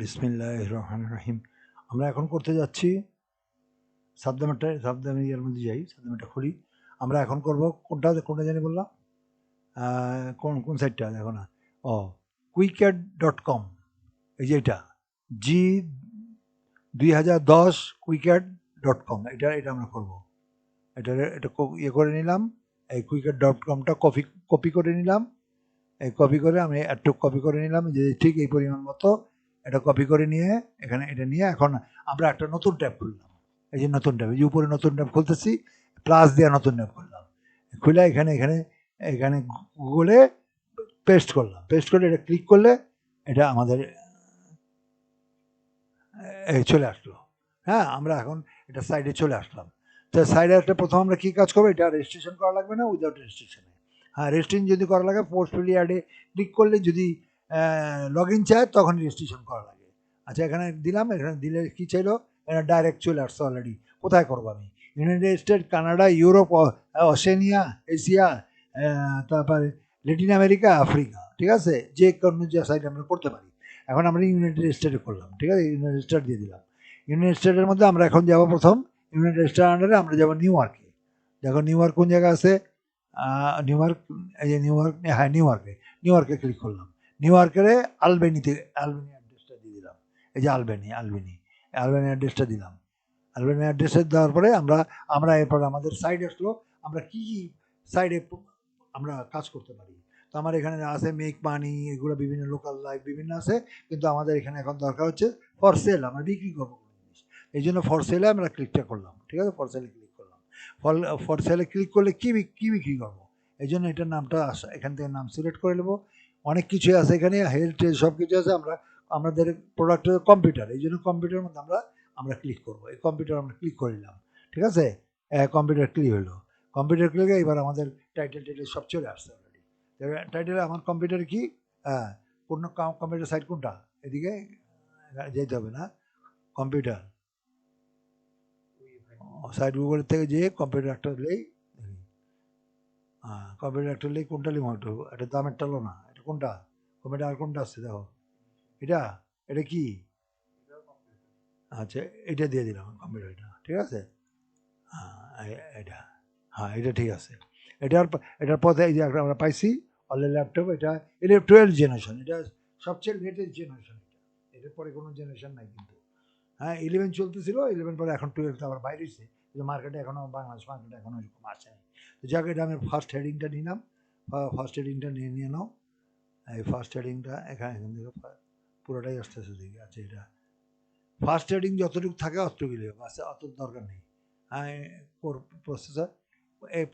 বিসমিল্লাহির রহমানির রহিম। আমরা এখন করতে যাচ্ছি সাবধানে ইয়ার মধ্যে যাই, সাবধানটা খুলি। আমরা এখন করব কোনটা জানি বললাম, কোন সাইটটা দেখো না। ও, qwikad.com, এই যে এটা G2010 qwikad.com, এটা আমরা করব। এটা ইয়ে করে নিলাম, এই qwikad.comটা কপি করে নিলাম। এই কপি করে আমি একটু কপি করে নিলাম, যে ঠিক এই পরিমাণ মতো এটা কপি করে নিয়ে এখানে এটা নিয়ে এখন আমরা একটা নতুন ট্যাব খুললাম। এই যে নতুন ট্যাব, এই যে উপরে নতুন ট্যাব খুলতেছি, প্লাস দিয়ে নতুন ট্যাব খুললাম। খুলে এখানে এখানে এখানে গুগলে পেস্ট করলাম। পেস্ট করে এটা ক্লিক করলে এটা আমাদের চলে আসলো। হ্যাঁ, আমরা এখন এটা সাইডে চলে আসলাম। তো সাইডে একটা প্রথম আমরা কী কাজ করবো, এটা রেজিস্ট্রেশন করা লাগবে না, উইদাউট রেজিস্ট্রেশনে। হ্যাঁ, রেজিস্ট্রেশন যদি করা লাগে পোস্টফুলি অ্যাডে ক্লিক করলে যদি লগ ইন চায় তখন রেজিস্ট্রেশন করা লাগে। আচ্ছা, এখানে দিলাম, এখানে দিলে কী চাইলো, এটা ডাইরেক্ট চলে আসছে অলরেডি। কোথায় করবো আমি? United state, Canada, Europe, Australia, Asia, তারপরে ল্যাটিন আমেরিকা, আফ্রিকা, ঠিক আছে, যে কোনো যে সাইড আমরা করতে পারি। এখন আমরা ইউনাইটেড স্টেটে করলাম, ঠিক আছে, ইউনাইটেড স্টেট দিয়ে দিলাম। ইউনাইটেড স্টেটের মধ্যে আমরা এখন যাবো প্রথম ইউনাইটেড স্টেটের আন্ডারে আমরা যাবো নিউ ইয়র্কে। দেখো নিউ ইয়র্ক কোন জায়গা আছে, নিউ ইয়র্ক, এই যে নিউ ইয়র্ক, হ্যাঁ নিউ ইয়র্কে ক্লিক করলাম। নিউ ইয়র্কের আলবেনি অ্যাড্রেসটা দিয়ে দিলাম। এই যে আলবেনি অ্যাড্রেসটা দিলাম। আলবেনি অ্যাড্রেসে দেওয়ার পরে আমরা এরপর আমাদের সাইড আসলো, আমরা কি সাইডে আমরা কাজ করতে পারি। তো আমার এখানে আছে মেক মানি, এগুলো বিভিন্ন লোকাল লাইফ বিভিন্ন আছে, কিন্তু আমাদের এখানে এখন দরকার হচ্ছে ফর সেল, আমরা বিক্রি করবো কোনো জিনিস। এই জন্য ফর সেলে আমরা ক্লিকটা করলাম, ঠিক আছে, ফর সেলে ক্লিক করলাম। ফর সেলে ক্লিক করলে কি বিক্রি করবো, এই জন্য এটার নামটা এখান থেকে নাম সিলেক্ট করে নেবো। অনেক কিছু আছে এখানে, হেরিটেজ সব কিছু আছে। আমাদের প্রোডাক্টের কম্পিউটার, এই জন্য কম্পিউটারের মধ্যে আমরা ক্লিক করবো। এই কম্পিউটার আমরা ক্লিক করে নিলাম, ঠিক আছে, কম্পিউটার ক্লিক হলো। কম্পিউটার ক্লিক এবার আমাদের টাইটেল সব চলে আসছে অলরেডি। টাইটেলে আমার কম্পিউটার কি, কোন কম্পিউটার সাইট কোনটা, এদিকে যেতে হবে না, কম্পিউটার সাইট গুগল থেকে যে কম্পিউটার একটা লেই, কম্পিউটার একটা লেই, কোনটা লিম, এটা দামেরটা লো না, এটা কোনটা কম্পিউটার, আর কোনটা আসছে দেখো, এটা কি, আচ্ছা এটা দিয়ে দিলাম কম্পিউটারটা, ঠিক আছে। এটা, হ্যাঁ এটা ঠিক আছে। এটার পথে এই যে আমরা পাইছি অনলাইন ল্যাপটপ, এটা 12 জেনারেশন, এটা সবচেয়ে লেটেস্ট জেনারেশন। এটার পরে কোনো জেনারেশন নাই কিন্তু। হ্যাঁ, 11 চলতেছিল, 11 পরে এখন 12 আবার বাইরে এসেছে, কিন্তু মার্কেটে এখনও, বাংলাদেশ মার্কেটে এখনও এরকম আসে নাই। তো যাক, এটা আমি ফার্স্ট হেডিংটা নিলাম, ফার্স্ট হেডিংটা নিয়ে নাও। এই ফার্স্ট হেডিংটা এখান থেকে পুরোটাই আসতেছে দিকে। আচ্ছা, এটা ফার্স্ট হেডিং যতটুকু থাকে অতটুকু লিখব, আচ্ছা অত দরকার নেই। কোর প্রসেসর, এই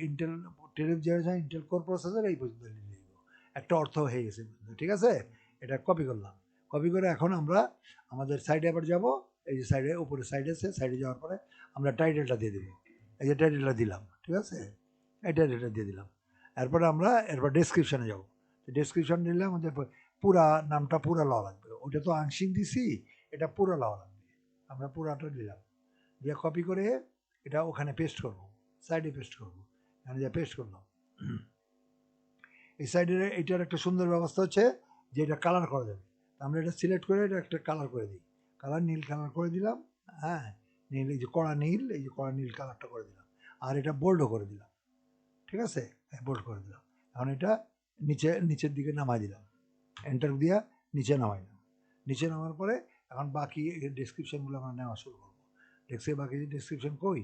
Intel generation, Intel core processor, এই পর্যন্ত লিখব, একটা অর্থ হয়ে গেছে, ঠিক আছে। এটা কপি করলাম, কপি করে এখন আমরা আমাদের সাইডে আবার যাব। এই যে সাইডে, উপরে সাইড আছে, সাইডে যাওয়ার পরে আমরা টাইটেলটা দিয়ে দেবো। এই যে টাইটেলটা দিলাম, ঠিক আছে, এই টাইটেলটা দিয়ে দিলাম। এরপর ডেসক্রিপশানে যাবো। ডেসক্রিপশান দিলে আমাদের পুরা নামটা পুরা লওয়া লাগবে। ওটা তো আংশিক দিছি, এটা পুরো লওয়া লাগবে। আমরা পুরাটা দিলাম, দিয়ে কপি করে এটা ওখানে পেস্ট করব, সাইডে পেস্ট করব। এখানে যা পেস্ট করলাম, এই সাইডের এইটার একটা সুন্দর ব্যবস্থা হচ্ছে যে এটা কালার করা যাবে। আমরা এটা সিলেক্ট করে এটা একটা কালার করে দিই, নীল কালার করে দিলাম। হ্যাঁ, নীল, এই যে কড়া নীল, এই যে কড়া নীল কালারটা করে দিলাম। আর এটা বোল্ডও করে দিলাম, ঠিক আছে, বোল্ড করে দিলাম। এখন এটা নিচের দিকে নামাই দিলাম, এন্টার দিয়া নিচে নামাইলাম। নিচে নামার পরে এখন বাকি ডেসক্রিপশানগুলো আমরা নেওয়া শুরু করবো। বাকি ডেসক্রিপশান কই,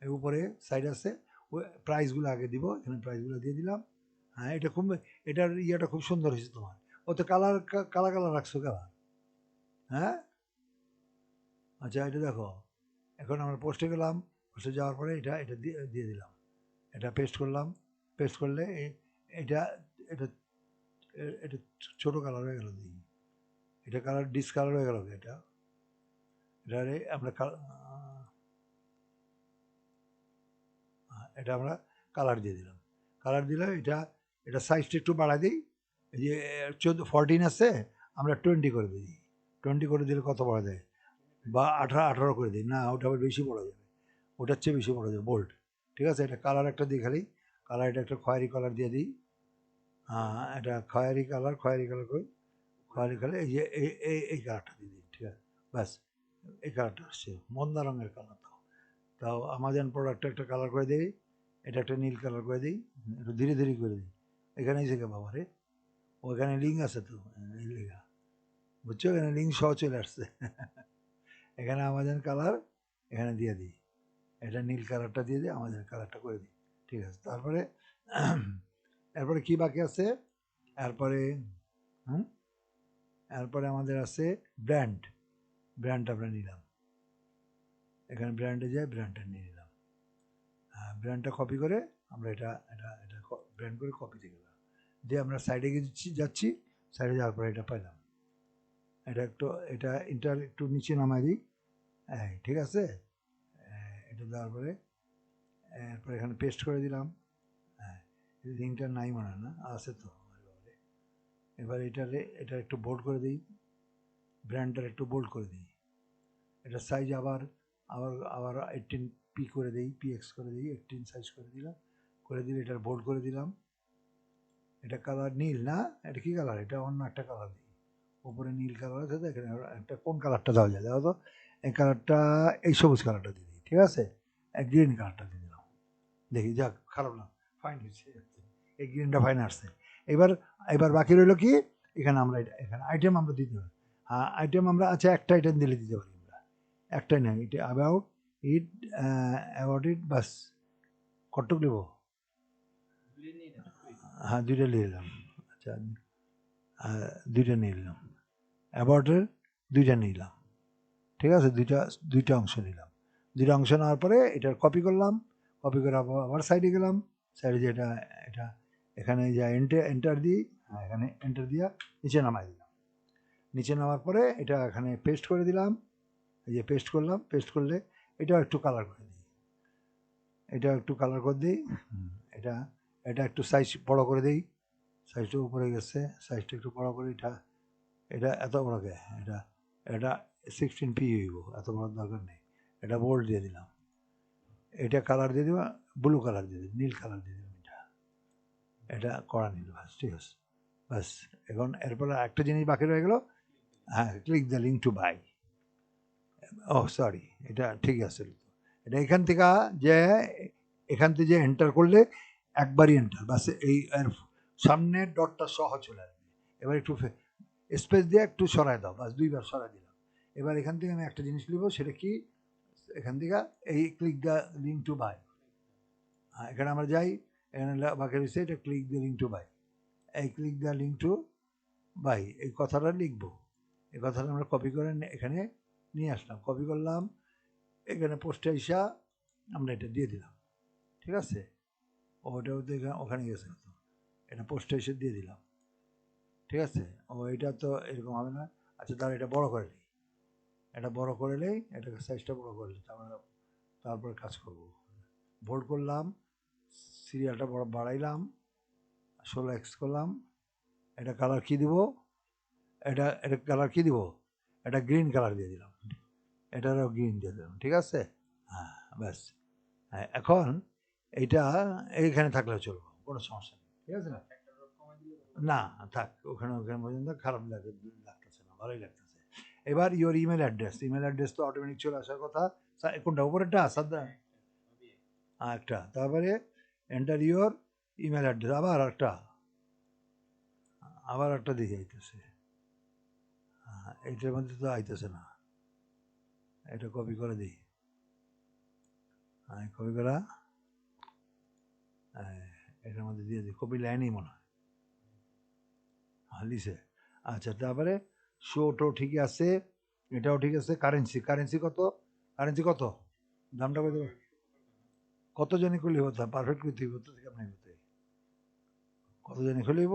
এর উপরে সাইড আছে, ওই প্রাইসগুলো আগে দিব, এখানে প্রাইসগুলো দিয়ে দিলাম। হ্যাঁ, এটার ইয়েটা খুব সুন্দর হয়েছে তোমার। ওতে কালার রাখছো কালার। হ্যাঁ, আচ্ছা এটা দেখো, এখন আমরা পোস্টে গেলাম, পোস্টে যাওয়ার পরে এটা দিয়ে দিলাম, এটা পেস্ট করলাম। পেস্ট করলে এটা এটা এটা ছোটো কালার হয়ে গেল, দিই এটা কালার ডিসকালার হয়ে গেল। এটারে আমরা এটা আমরা কালার দিয়ে দিলাম। কালার দিলে এটা সাইজটা একটু বাড়াই দিই। এই যে 14 আছে, আমরা 20 করে দিই। 20 করে দিলে কত বড় যায়, বা 18 করে দিই না, ওটা আবার বেশি বড় যাবে, ওটার চেয়ে বেশি বড় যাবে, বোল্ড, ঠিক আছে। এটা কালার একটা দিই, খালি কালার, এটা একটা খয়েরি কালার দিয়ে দিই। এটা খয়েরি কালার কই, খয়েরি কালার, এই যে এই কালারটা দিয়ে দিন, ঠিক আছে, ব্যাস এই কালারটা আসছে, মন্দা রঙের কালার। তাও আমাজন প্রোডাক্টটা একটা কালার করে দিই, এটা একটা নীল কালার করে দিই, একটু ধীরে ধীরে করে দিই। এখানেই থেকে বাবা রে, ওইখানে লিঙ্ক আছে তো, এই লেখা বুঝছো, এখানে লিঙ্ক সহ চলে আসছে। এখানে আমাজন কালার এখানে দিয়ে দিই, এটা নীল কালারটা দিয়ে দিই, আমাজন কালারটা করে দিই, ঠিক আছে। তারপরে এরপরে কি বাকি আছে, এরপরে এরপরে আমাদের আছে ব্র্যান্ড আমরা নিলাম, এখানে ব্র্যান্ডে যাই, ব্র্যান্ডটা নিয়ে নিলাম, ব্র্যান্ডটা কপি করে আমরা এটা ব্র্যান্ড করে কপি দিয়ে গেলাম, দিয়ে আমরা সাইডে যাচ্ছি, সাইডে যাওয়ার পরে এটা পাইলাম, এটা ইন্টার একটু নিচে নামাই দিই, ঠিক আছে, এটা দেওয়ার পরে এরপরে এখানে পেস্ট করে দিলাম, লিঙ্কটা নাই মনে হয় না, আছে তো। এবার এটা একটু বোল্ড করে দিই, ব্র্যান্ডটার একটু বোল্ড করে দিই, এটা সাইজ আবার 18p করে দিই, px করে দিই, 18 সাইজ করে দিলাম, করে দিলে এটার বোল্ড করে দিলাম। এটা কালার নীল না, এটা কি কালার, এটা অন্য একটা কালার দিই, উপরে নীল কালার আছে তো, এখানে একটা কোন কালারটা দেওয়া যায়, দেখো তো, এই কালারটা, এই সবুজ কালারটা দিয়ে দিই, ঠিক আছে, গ্রিন কালারটা দিয়ে দিলাম, দেখি যাক খারাপ না, ফাইন হয়েছে, এই গ্রিনটা ফাইন আসছে। এবার বাকি রইল কি, এখানে আমরা এখানে আইটেম আমরা দিতে পারি, হ্যাঁ আইটেম আমরা, আচ্ছা একটা আইটেম দিলে দিতে পারি আমরা, একটাই না, এটা অ্যাবাউট ইট বাস, কতটুকু নেব, হ্যাঁ দুইটা নিয়ে নিলাম, আচ্ছা দুইটা নিয়ে নিলাম, অ্যাবাউটের দুইটা নিলাম, ঠিক আছে, দুইটা অংশ নিলাম, দুইটা অংশ নেওয়ার পরে এটার কপি করলাম, কপি করে আবার সাইডে গেলাম, সাইডে যে এটা এখানে যা এন্টার দিই, এখানে এন্টার দিয়া নিচে নামাই দিলাম, নিচে নামার পরে এটা এখানে পেস্ট করে দিলাম, এই যে পেস্ট করলাম, পেস্ট করলে এটাও একটু কালার করে দিই, এটা একটু সাইজ বড় করে দিই, সাইজটা উপরে গেছে, সাইজটা একটু বড় করে, এটা এত বড় কে, এটা 16p হইব, এত বড় দরকার নেই, এটা বোল্ড দিয়ে দিলাম, এটা কালার দিয়ে দিব, ব্লু কালার দিয়ে দিই, নীল কালার দিয়ে দিলাম, এটা করা নিল, বাস ঠিক আছে, বাস। এখন এরপরে একটা জিনিস বাকি রয়ে গেল, হ্যাঁ click the link to buy, ও সরি, এটা ঠিক আছে, এটা এখান থেকে যে এন্টার করলে একবারই এন্টার, বাস, এই সামনে ডটটা সহ চলে আসবে, এবার একটু স্পেস দিয়ে একটু সরাই দাও, বাস দুইবার সরাই দিলাম। এবার এখান থেকে আমি একটা জিনিস লিখব, সেটা কি, এখান থেকে এই click the link to buy, হ্যাঁ এখানে আমরা যাই, এখানে বাকি রয়েছে এটা click the link to buy, এই click the link to buy এই কথাটা লিখবো, এই কথাটা আমরা কপি করে এখানে নিয়ে আসলাম, কপি করলাম, এখানে পোস্টে এসে আমরা এটা দিয়ে দিলাম, ঠিক আছে, ওটাও তো ওখানে গেছে, এটা পোস্টে এসে দিয়ে দিলাম, ঠিক আছে, এটা তো এরকম হবে না, আচ্ছা তাহলে এটা বড় করে নিই, এটা বড় করে নেই, এটাকে সাইজটা বড় করে নিই, তারপরে কাজ করব, বোল্ড করলাম, সিরিয়ালটা বড় বাড়াইলাম, 16x করলাম, এটা কালার কি দিব, এটা কালার কি দিব, এটা গ্রিন কালার দিয়ে দিলাম, এটারও গ্রিন দিয়ে দিলাম, ঠিক আছে, হ্যাঁ ব্যাস, হ্যাঁ এখন এইটা এইখানে থাকলে চলবো, কোনো সমস্যা নেই, ঠিক আছে, না থাক, ওখানে পর্যন্ত খারাপ লাগতেছে না, ভালোই লাগতেছে। এবার ইওর ইমেল অ্যাড্রেস তো অটোমেটিক চলে আসার কথা, কোনটা উপরেরটা, সাদা একটা, তারপরে এন্টার ইওর ইমেল অ্যাড্রেস, আবার একটা দিকে আইতেছে, এইটার মধ্যে তো আইতেছে না, এটা কপি করে দিই, কপি করা, এটার মধ্যে দিয়ে দিই, কপি লাইনই মনে হয়, লিসে, আচ্ছা তারপরে শোটো ঠিকই আছে, এটাও ঠিক আছে, কারেন্সি কত, দামটা কত জনই খুলি হতো, পারফেক্ট করতে হতো, কেমন হতে, কত জনই খুলিব,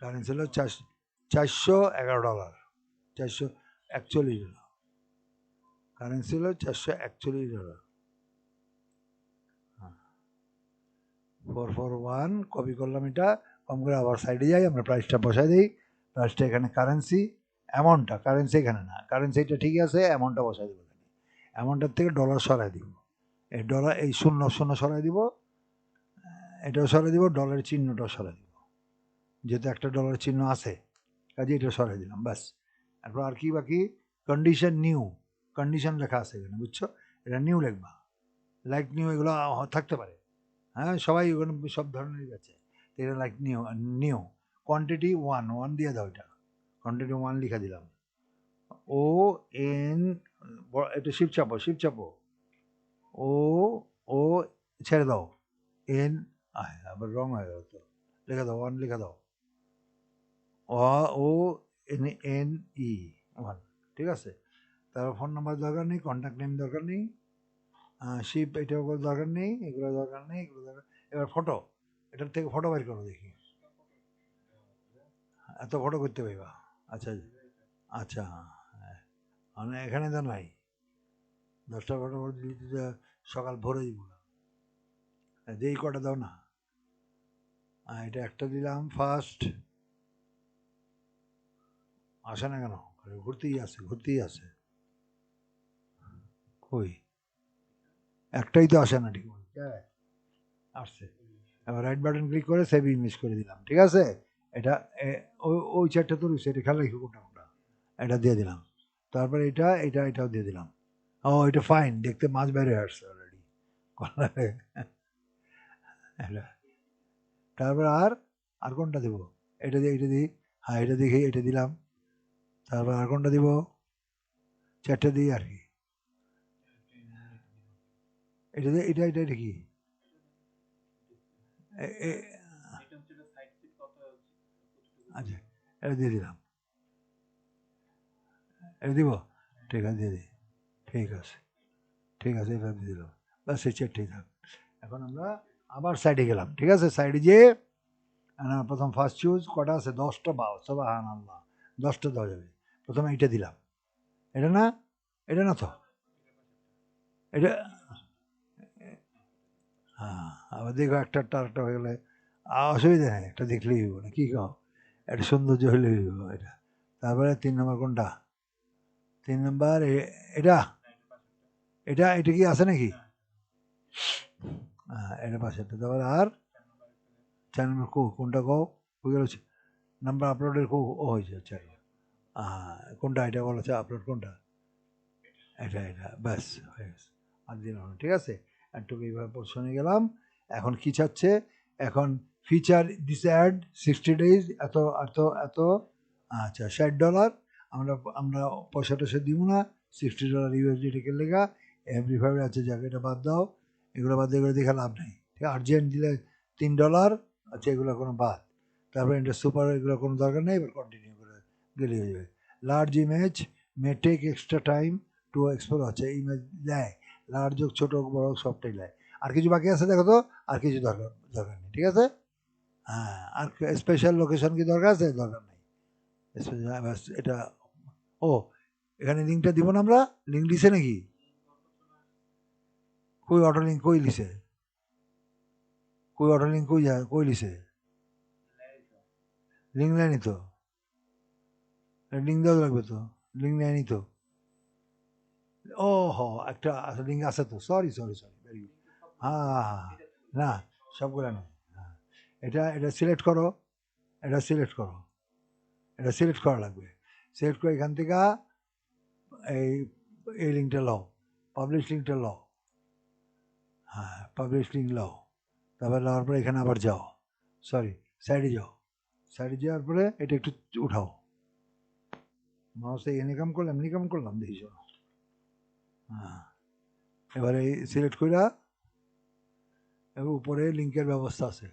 কারেন্সি হলো $411, $441, কারেন্সি হলো $441, 441 কপি করলাম, এটা কম করে আবার সাইডে যাই, আমরা প্রাইসটা বসাই দিই, প্রাইসটা এখানে অ্যামাউন্টটা, কারেন্সি এখানে না, কারেন্সিটা ঠিক আছে, অ্যামাউন্টটা বসাই দেবো, অ্যামাউন্টের থেকে ডলার সরাই দিব, এই ডলার এই শূন্য সরাই দিব, এটাও সরাই দিব, ডলারের চিহ্নটাও সরাই দিব, যেহেতু একটা ডলারের চিহ্ন আছে, কাজে এটা সরাই দিলাম ব্যাস। তারপর আর কি বাকি, কন্ডিশন নিউ, কন্ডিশন লেখা আছে এখানে, বুঝছো? এটা নিউ লিখবা, লাইক নিউ এগুলো থাকতে পারে, হ্যাঁ সবাই ওখানে সব ধরনেরই আছে। এটা লাইক নিউ, নিউ কোয়ান্টিটি 1 দিয়ে দাও, এটা কোয়ান্টিটি 1 লিখে দিলাম। ও এন, এটা শিফট চাপো, ও ও ছেড়ে দাও, এন, আবার রং হয়ে গেল তো, লিখে দাও 1 লিখে দাও, ও এন এন ই 1, ঠিক আছে? তারপর ফোন নাম্বার দরকার নেই, কন্ট্যাক্ট নেম দরকার নেই, শিপ এটাও দরকার নেই, এগুলো দরকার নেই, এগুলো দরকার। এবার ফটো, এটার থেকে ফটো বের করো দেখি, এত ফটো করতে পারবা? আচ্ছা আচ্ছা, হ্যাঁ মানে এখানে তো নাই, 10টা ফটো দিতে সকাল ভোরে দিব না, যেই কটা দাও না। এটা একটা দিলাম ফার্স্ট, আসে না কেন, ঘুরতেই আছে, কই একটাই তো আসে না, ঠিক আসছে। এবার রাইট বাটন ক্লিক করে সেভ ইমেজ করে দিলাম, ঠিক আছে? এটা ওই চারটা তো রয়েছে, এটা খেয়াল রাখি কোনটা কোনটা, এটা দিয়ে দিলাম। তারপরে এটাও দিয়ে দিলাম। ও এটা ফাইন, দেখতে মাছ বের হয়ে আসছে অলরেডি। তারপর আর কোনটা দেবো? এটা দিই, হ্যাঁ এটা দেখি, এটা দিলাম। তারপর আর কোনটা দিব? চারটা দিই আর কি, এটা কি, আচ্ছা এটা দিয়ে দিলাম, এটা দিব, ঠিক আছে দিয়ে দিই, ঠিক আছে এভাবে দিয়ে দিলাম, ব্যাস এই চারটেই থাক। এখন আমরা আবার সাইডে গেলাম, ঠিক আছে? সাইডে যেয়ে প্রথম ফার্স্ট চুজ কটা আছে, 10টা পাও, সবাই হান আল্লাহ, 10টা দেওয়া যাবে। প্রথমে এটা দিলাম, এটা না তো, এটা হ্যাঁ, আবার দেখো একটা হয়ে গেলে অসুবিধা নেই, একটা দেখলেই হইব না, কি কাও, একটা সৌন্দর্য হইলেই হইব এটা। তারপরে 3 নম্বর কোনটা? 3 নম্বর এটা এটা এটা কি আছে নাকি? হ্যাঁ এটা পাশেরটা। তারপরে আর 4 নম্বর কোনটা কও, হয়ে গেল নাম্বার আপলোডের ও হয়েছে, আচ্ছা কোনটা এটা বলেছে আপলোড কোনটা, এটা ব্যাস হয়ে গেছে, আর দিলাম না, ঠিক আছে? একটু এইভাবে পোর্শনে গেলাম। এখন কি চাচ্ছে, এখন ফিচার দিস অ্যাড 60 days, এত এত এত, আচ্ছা $60, আমরা পয়সা টয়সা দিব না, $60 ইউএসডি টিকেট লেখা এভরিভাবে আছে, জায়গাটা বাদ দাও, এগুলো বাদ দিয়ে দেখে লাভ নেই, ঠিক আছে? আর্জেন্ট দিলে $3, আচ্ছা এগুলো কোনো বাদ। তারপরে এটা সুপার, এগুলো কোনো দরকার নেই, এবার কন্টিনিউ করে গেলে হয়ে যাবে। Large image may take extra time to explore, আছে ইমেজ দেয়, লার্জ হোক ছোটো হোক বড় হোক সবটাই দেয়। আর কিছু বাকি আছে দেখো তো, আর কিছু দরকার নেই, ঠিক আছে? হ্যাঁ আর স্পেশাল লোকেশন কি দরকার আছে? দরকার নেই, ব্যাস এটা। ও এখানে লিঙ্কটা দিব না আমরা, লিঙ্ক দিছে নাকি? কই অটো লিঙ্ক কই লিছে, অটো লিঙ্ক কই লিছে? লিঙ্ক নেয়নি তো, লিঙ্ক দেওয়া লাগবে তো, লিঙ্ক নেয়নি তো। ও হ একটা লিঙ্ক আছে তো, সরি ভেরি গুড। হ্যাঁ না সবগুলো নেই, হ্যাঁ এটা সিলেক্ট করো, এটা সিলেক্ট করো, এটা সিলেক্ট করা লাগবে। সিলেক্ট করে এখান থেকে এই এই লিঙ্কটা লও, পাবলিশ লিঙ্কটা লও, হ্যাঁ পাবলিশ লিঙ্ক লও। তারপরে লওয়ার পরে এখানে আবার যাও, সরি সাইডে যাও, সাইডে যাওয়ার পরে এটা একটু উঠাও, মাউসে এমনি কাম করলাম দেখিস। হ্যাঁ এবারে সিলেক্ট কইরা এবার উপরে লিঙ্কের ব্যবস্থা আছে,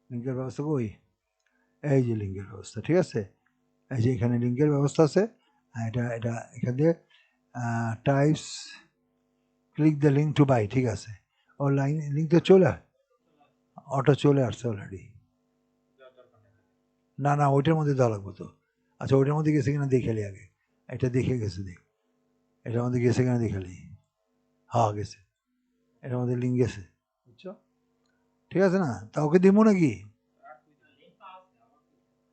লিঙ্কের ব্যবস্থা কই, এই যে লিঙ্কের ব্যবস্থা, ঠিক আছে? এই যে এখানে লিঙ্কের ব্যবস্থা আছে, এটা এখান দিয়ে types click the link to buy, ঠিক আছে? ও লিঙ্ক তো অটো চলে আসছে অলরেডি। না ওইটার মধ্যে দেওয়া লাগবে তো, আচ্ছা ওইটার মধ্যে গেছে কিনা দেখালি আগে, এটা দেখে গেছে দেখ, এটার মধ্যে গেছে কিনা দেখালি, হ্যাঁ গেছে, এটার মধ্যে লিঙ্ক গেছে, বুঝছো? ঠিক আছে না, তা ওকে দিব নাকি?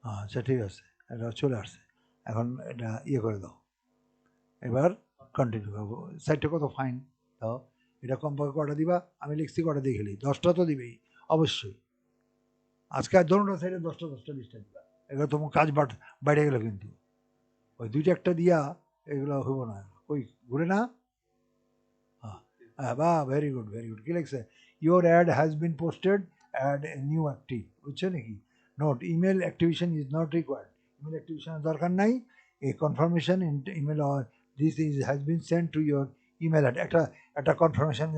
আচ্ছা ঠিক আছে, এটা চলে আসছে, এখন এটা ইয়ে করে দাও, এবার কন্টিনিউ করবো। সাইডটা কত ফাইন দাও, এটা কমপক্ষে কটা দিবা? আমি লিখছি কটা দেখে নিই, 10টা তো দিবেই অবশ্যই, আজকে আর ধরুন সাইডে 10টা 20টা দিবা, এগুলো তোমার কাজ বাইরে গেল, কিন্তু ওই দুইটা একটা দিয়া এগুলো হইব না, ওই ঘুরে না। বা ভেরি গুড ভেরি গুড। কি লিখছে? Your ad has been posted, ad new active, বুঝছো নাকি? Note, email activation is not required, email অ্যাক্টিভেশনের দরকার নাই। A confirmation email this is has been send to your email ad, একটা confirmation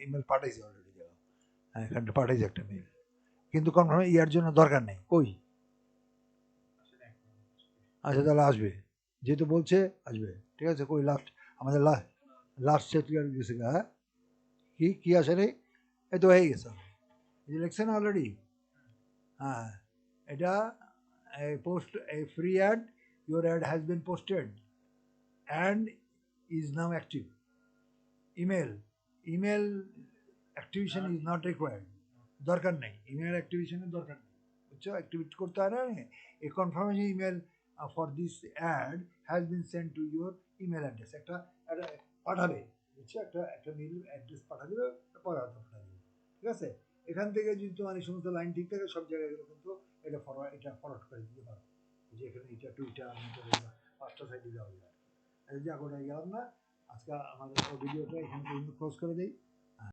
email পাঠাইছে already, এখানটা পাঠাইছে একটা মেল, কিন্তু কনফার্ম ইয়ার জন্য দরকার নেই। কই? আচ্ছা তাহলে আসবে, যেহেতু বলছে আসবে, ঠিক আছে। কই লাস্ট আমাদের লাস্ট ক্লিয়ার গেছে, হ্যাঁ কি কি আসে রে? এই তো হয়ে গেছে, ইলেকশন অলরেডি। হ্যাঁ, এটা post A free add, your ad has been posted and is now active. Email email activation is not required, দরকার নেই, ইমেল অ্যাক্টিভেশনের দরকার নেই, বুঝছো? অ্যাক্টিভেট করতে হয় না। A confirmation email for this ad has been send to your email address, একটা পাঠাবে, বুঝছো? একটা মেল অ্যাড্রেস পাঠা দেবে, পরে হয়তো পাঠা দেবে, ঠিক আছে। এখান থেকে যদি তোমার এই সমস্ত লাইন ঠিক থাকে, সব জায়গায় গেলে কিন্তু এটা ফরওয়ার্ড করে দিতে পারো, যে এখানে এটা টুইটার পাঁচটা সাইডে দেওয়া যায়। এই যে এখন গেলাম না, আজকে আমাদের ভিডিওটা এখানে ক্লোজ করে দিই।